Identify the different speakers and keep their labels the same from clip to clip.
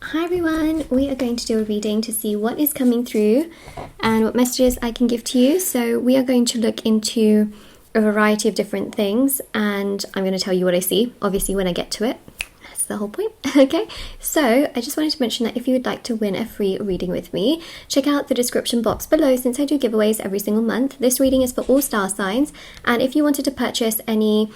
Speaker 1: Hi everyone, we are going to do a reading to see what is coming through and what messages I can give to you. So we are going to look into a variety of different things and I'm going to tell you what I see, obviously when I get to it. That's the whole point. Okay, so I just wanted to mention that if you would like to win a free reading with me, check out the description box below since I do giveaways every single month. This reading is for all star signs, and if you wanted to purchase any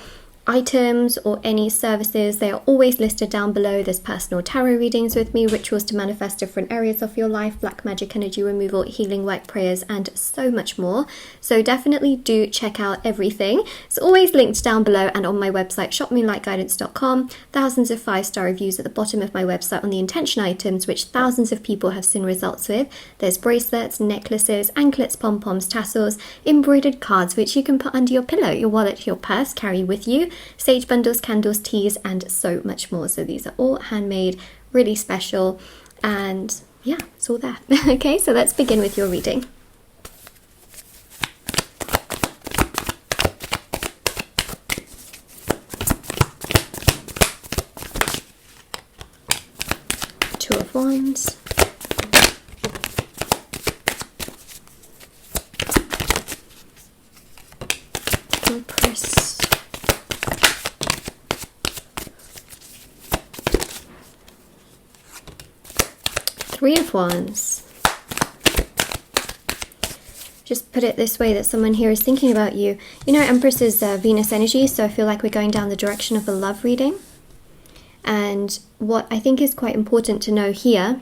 Speaker 1: items or any services, they are always listed down below. There's personal tarot readings with me, rituals to manifest different areas of your life, black magic energy removal, healing work, prayers, and so much more. So definitely do check out everything. It's always linked down below and on my website shopmoonlightguidance.com. Thousands of 5-star reviews at the bottom of my website on the intention items, which thousands of people have seen results with. There's bracelets, necklaces, anklets, pom-poms, tassels, embroidered cards which you can put under your pillow, your wallet, your purse, carry with you, sage bundles, candles, teas, and so much more. So these are all handmade, really special, and yeah, it's all there. Okay, so let's begin with your reading. Two of Wands. Empress. Three of Wands. Just put it this way, that someone here is thinking about you. You know, Empress is Venus energy, so I feel like we're going down the direction of a love reading. And what I think is quite important to know here,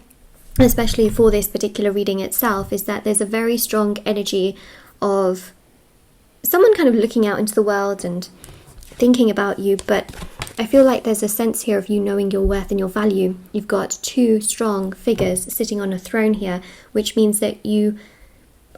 Speaker 1: especially for this particular reading itself, is that there's a very strong energy of someone kind of looking out into the world and thinking about you, but I feel like there's a sense here of you knowing your worth and your value. You've got two strong figures sitting on a throne here, which means that you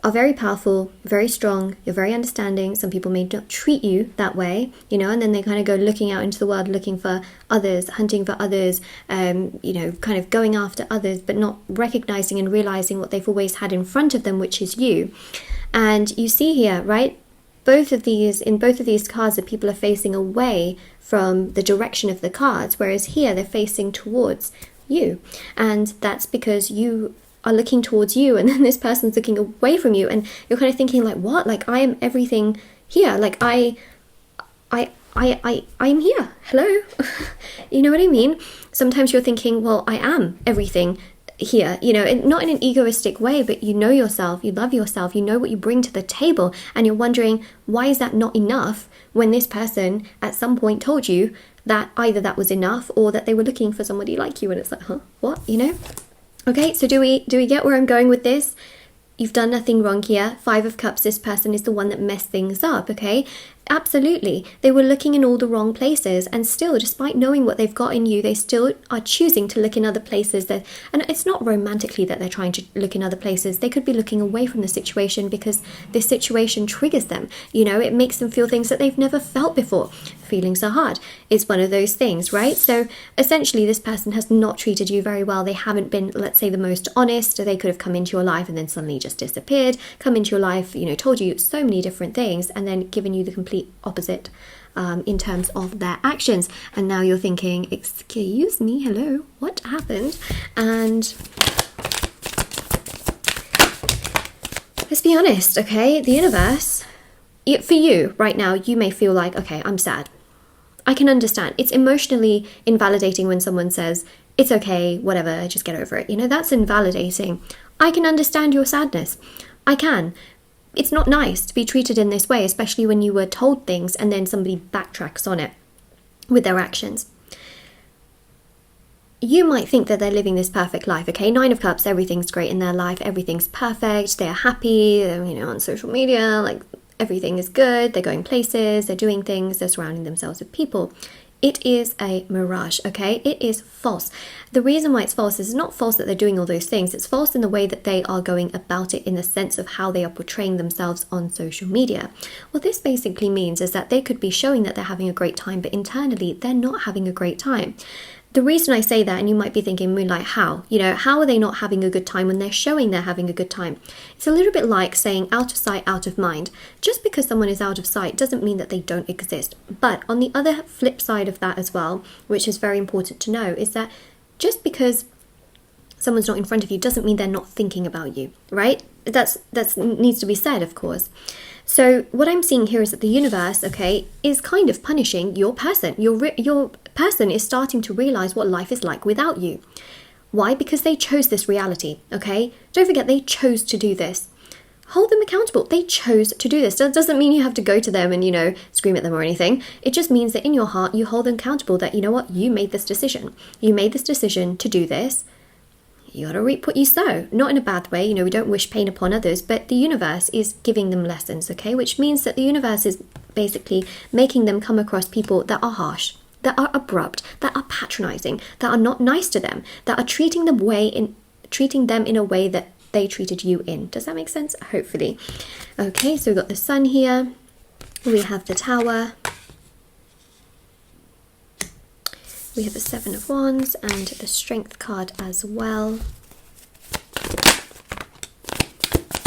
Speaker 1: are very powerful, very strong, you're very understanding. Some people may not treat you that way, you know, and then they kind of go looking out into the world, looking for others, hunting for others, you know, kind of going after others, but not recognizing and realizing what they've always had in front of them, which is you. And you see here, right? In both of these cards, that people are facing away from the direction of the cards, whereas here they're facing towards you. And that's because you are looking towards you, and then this person's looking away from you, and you're kind of thinking like, what? Like, I am everything here. Like, I'm here. Hello? You know what I mean? Sometimes you're thinking, well, I am everything here, you know, not in an egoistic way, but you know yourself, you love yourself, you know what you bring to the table, and you're wondering, why is that not enough when this person at some point told you that either that was enough or that they were looking for somebody like you? And it's like, huh, what, you know? Okay, so do we get where I'm going with this? You've done nothing wrong here. 5 of Cups, this person is the one that messed things up, okay? Absolutely. They were looking in all the wrong places, and still, despite knowing what they've got in you, they still are choosing to look in other places. And it's not romantically that they're trying to look in other places. They could be looking away from the situation because this situation triggers them. You know, it makes them feel things that they've never felt before. Feelings are hard. It's one of those things, right? So essentially, this person has not treated you very well. They haven't been, let's say, the most honest. They could have come into your life and then suddenly just disappeared, come into your life, you know, told you so many different things, and then given you the complete opposite in terms of their actions. And now you're thinking, excuse me, hello, what happened? And let's be honest, okay? The universe, for you right now, you may feel like, okay, I'm sad. I can understand. It's emotionally invalidating when someone says, it's okay, whatever, just get over it. You know, that's invalidating. I can understand your sadness. I can. It's not nice to be treated in this way, especially when you were told things and then somebody backtracks on it with their actions. You might think that they're living this perfect life, okay? 9 of Cups, everything's great in their life, everything's perfect, they're happy, they're, you know, on social media, like everything is good, they're going places, they're doing things, they're surrounding themselves with people. It is a mirage, okay? It is false. The reason why it's false is not false that they're doing all those things. It's false in the way that they are going about it, in the sense of how they are portraying themselves on social media. What this basically means is that they could be showing that they're having a great time, but internally they're not having a great time. The reason I say that, and you might be thinking, Moonlight, how? You know, how are they not having a good time when they're showing they're having a good time? It's a little bit like saying out of sight, out of mind. Just because someone is out of sight doesn't mean that they don't exist. But on the other flip side of that as well, which is very important to know, is that just because someone's not in front of you doesn't mean they're not thinking about you, right? That's needs to be said, of course. So what I'm seeing here is that the universe, okay, is kind of punishing your person. Your person is starting to realize what life is like without you. Why? Because they chose this reality, okay? Don't forget, they chose to do this. Hold them accountable. They chose to do this. That doesn't mean you have to go to them and, you know, scream at them or anything. It just means that in your heart, you hold them accountable that, you know what, you made this decision. You made this decision to do this. You got to reap what you sow. Not in a bad way. You know, we don't wish pain upon others, but the universe is giving them lessons, okay? Which means that the universe is basically making them come across people that are harsh, that are abrupt, that are patronizing, that are not nice to them, that are treating them in a way that they treated you in. Does that make sense? Hopefully. Okay, so we've got the Sun here. We have the Tower. We have the Seven of Wands and the Strength card as well.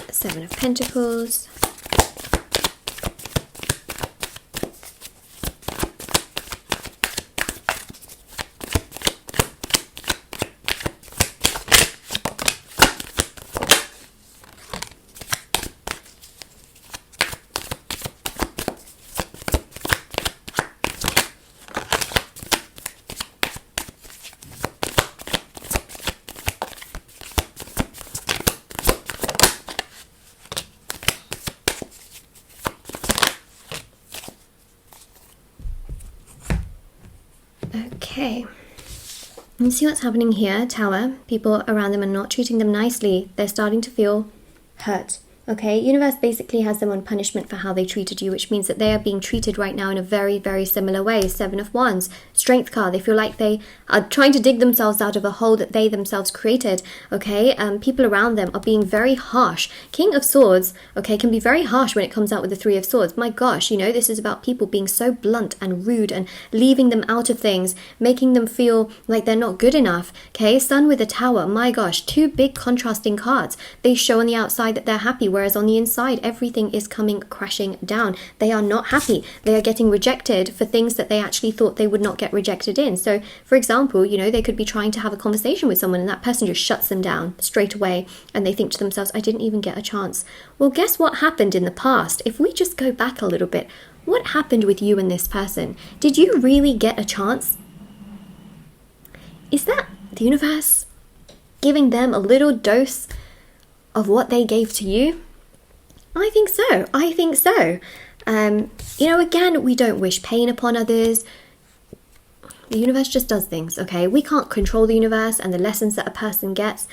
Speaker 1: Seven of Pentacles. Okay, you see what's happening here, Tower. People around them are not treating them nicely. They're starting to feel hurt. Okay, universe basically has them on punishment for how they treated you, which means that they are being treated right now in a very, very similar way. Seven of Wands, Strength card. They feel like they are trying to dig themselves out of a hole that they themselves created. Okay, people around them are being very harsh. King of Swords, okay, can be very harsh when it comes out with the Three of Swords. My gosh, you know, this is about people being so blunt and rude and leaving them out of things, making them feel like they're not good enough. Okay, Sun with the Tower. My gosh, two big contrasting cards. They show on the outside that they're happy, whereas on the inside, everything is coming crashing down. They are not happy. They are getting rejected for things that they actually thought they would not get rejected in. So, for example, you know, they could be trying to have a conversation with someone and that person just shuts them down straight away. And they think to themselves, I didn't even get a chance. Well, guess what happened in the past? If we just go back a little bit, what happened with you and this person? Did you really get a chance? Is that the universe giving them a little dose of what they gave to you? I think so. I think so. You know, again, we don't wish pain upon others. The universe just does things, okay? We can't control the universe and the lessons that a person gets,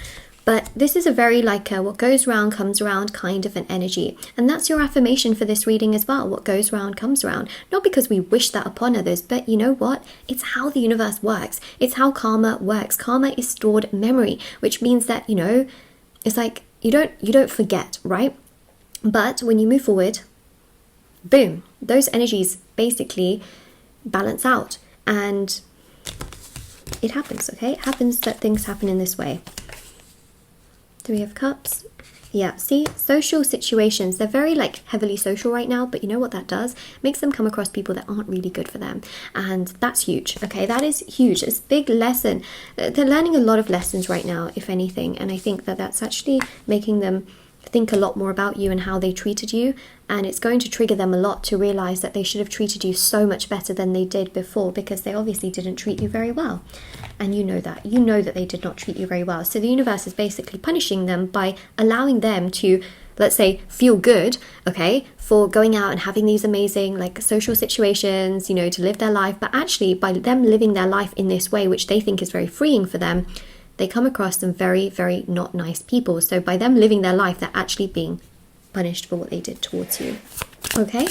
Speaker 1: but this is a very like what goes round comes around kind of an energy. And that's your affirmation for this reading as well. What goes round comes around. Not because we wish that upon others, but you know what? It's how the universe works. It's how karma works. Karma is stored memory, which means that, you know, it's like you don't forget, right? But when you move forward, boom, those energies basically balance out and it happens, okay? It happens that things happen in this way. Three of Cups. Yeah, see, social situations, they're very like heavily social right now, but you know what that does? It makes them come across people that aren't really good for them. And that's huge, okay? That is huge. It's a big lesson. They're learning a lot of lessons right now, if anything. And I think that that's actually making them think a lot more about you and how they treated you, and it's going to trigger them a lot to realize that they should have treated you so much better than they did before, because they obviously didn't treat you very well, and you know that they did not treat you very well. So the universe is basically punishing them by allowing them to, let's say, feel good, okay, for going out and having these amazing like social situations, you know, to live their life, but actually by them living their life in this way, which they think is very freeing for them, they come across some very, very not nice people. So by them living their life, they're actually being punished for what they did towards you. Okay?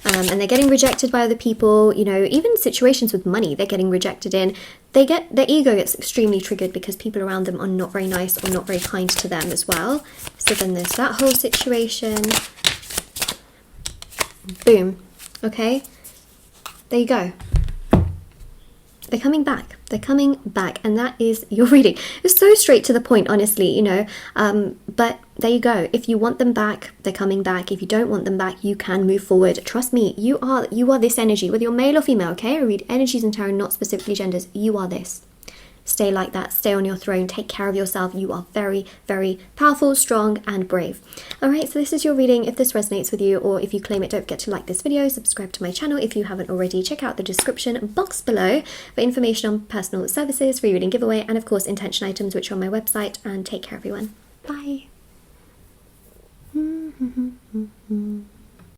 Speaker 1: And they're getting rejected by other people. You know, even situations with money, they're getting rejected in. Their ego gets extremely triggered because people around them are not very nice or not very kind to them as well. So then there's that whole situation. Boom. Okay? There you go. They're coming back. They're coming back. And that is your reading. It's so straight to the point, honestly, you know. But there you go. If you want them back, they're coming back. If you don't want them back, you can move forward. Trust me, you are this energy, whether you're male or female, okay? I read energies in tarot, not specifically genders. You are this. stay like that, stay on your throne, take care of yourself. You are very, very powerful, strong, and brave. Alright, so this is your reading. If this resonates with you, or if you claim it, don't forget to like this video, subscribe to my channel if you haven't already, check out the description box below for information on personal services, free reading giveaway, and of course intention items, which are on my website. And take care, everyone. Bye.